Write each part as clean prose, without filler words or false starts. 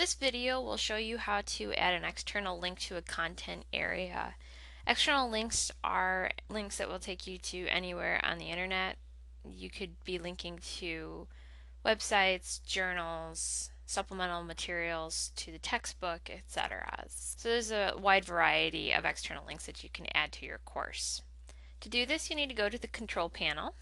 This video will show you how to add an external link to a content area. External links are links that will take you to anywhere on the internet. You could be linking to websites, journals, supplemental materials, to the textbook, etc. So there's a wide variety of external links that you can add to your course. To do this, you need to go to the control panel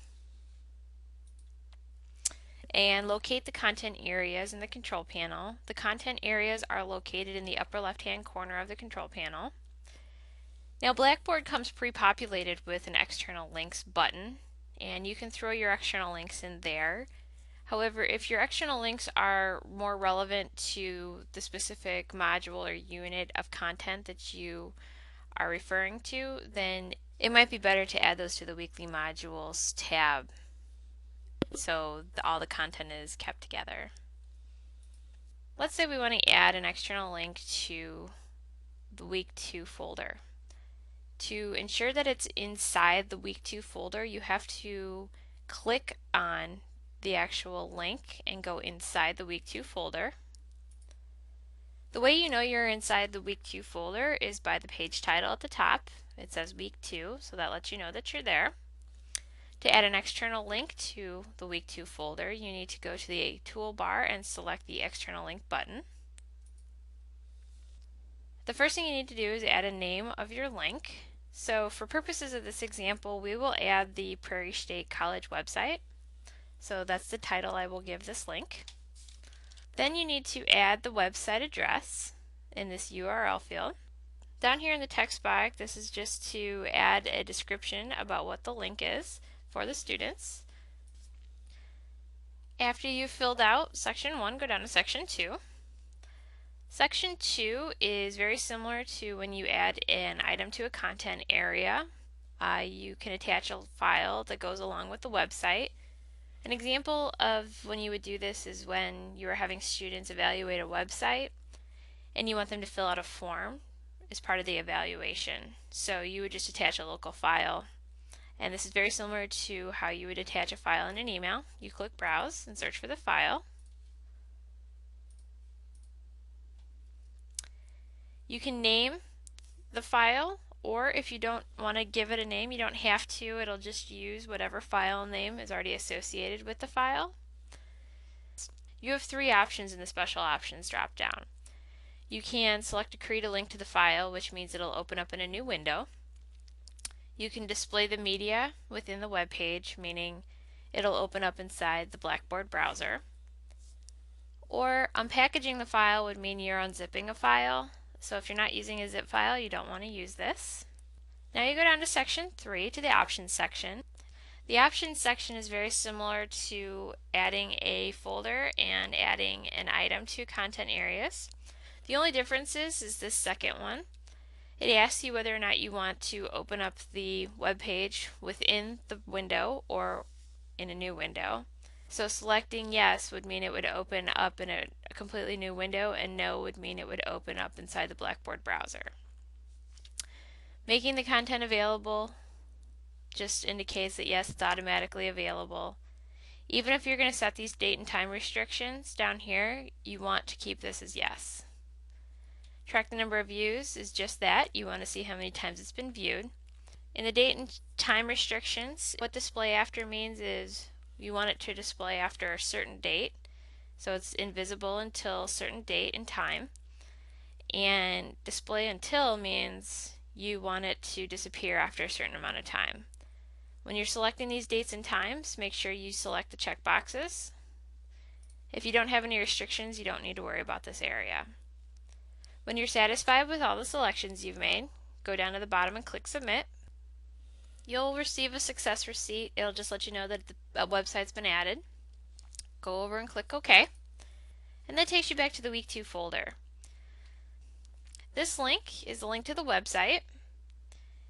and locate the content areas in the control panel. The content areas are located in the upper left-hand corner of the control panel. Now Blackboard comes pre-populated with an external links button, and you can throw your external links in there. However, if your external links are more relevant to the specific module or unit of content that you are referring to, then it might be better to add those to the weekly modules tab so all the content is kept together. Let's say we want to add an external link to the week 2 folder. To ensure that it's inside the week 2 folder, you have to click on the actual link and go inside the week 2 folder. The way you know you're inside the week 2 folder is by the page title at the top. It says week 2, so that lets you know that you're there. To add an external link to the week 2 folder, you need to go to the toolbar and select the external link button. The first thing you need to do is add a name of your link. So for purposes of this example, we will add the Prairie State College website. So that's the title I will give this link. Then you need to add the website address in this URL field. Down here in the text box, this is just to add a description about what the link is for the students. After you've filled out section 1, go down to section 2. Section 2 is very similar to when you add an item to a content area. You can attach a file that goes along with the website. An example of when you would do this is when you are having students evaluate a website and you want them to fill out a form as part of the evaluation. So you would just attach a local file. And this is very similar to how you would attach a file in an email. You click Browse and search for the file. You can name the file, or if you don't want to give it a name, you don't have to. It'll just use whatever file name is already associated with the file. You have 3 options in the Special Options drop-down. You can select to create a link to the file, which means it'll open up in a new window. You can display the media within the web page, meaning it'll open up inside the Blackboard browser. Or unpackaging the file would mean you're unzipping a file. So if you're not using a zip file, you don't want to use this. Now you go down to section 3 to the options section. The options section is very similar to adding a folder and adding an item to content areas. The only difference is this second one. It asks you whether or not you want to open up the web page within the window or in a new window. So selecting yes would mean it would open up in a completely new window, and no would mean it would open up inside the Blackboard browser. Making the content available just indicates that yes, it's automatically available. Even if you're going to set these date and time restrictions down here, you want to keep this as yes. Track the number of views is just that. You want to see how many times it's been viewed. In the date and time restrictions, what display after means is you want it to display after a certain date. So it's invisible until a certain date and time. And display until means you want it to disappear after a certain amount of time. When you're selecting these dates and times, make sure you select the check boxes. If you don't have any restrictions, you don't need to worry about this area. When you're satisfied with all the selections you've made, go down to the bottom and click Submit. You'll receive a success receipt. It'll just let you know that the website's been added. Go over and click OK. And that takes you back to the week 2 folder. This link is the link to the website.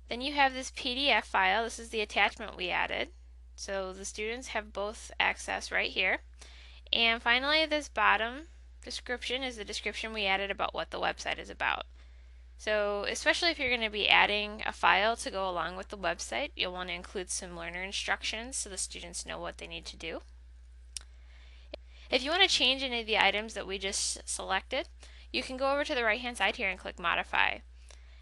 Then you have this PDF file. This is the attachment we added. So the students have both access right here. And finally, this bottom description is the description we added about what the website is about. So especially if you're going to be adding a file to go along with the website, you'll want to include some learner instructions so the students know what they need to do. If you want to change any of the items that we just selected, you can go over to the right hand side here and click Modify,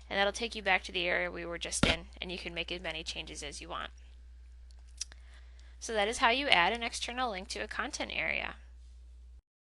and that'll take you back to the area we were just in, and you can make as many changes as you want. So that is how you add an external link to a content area.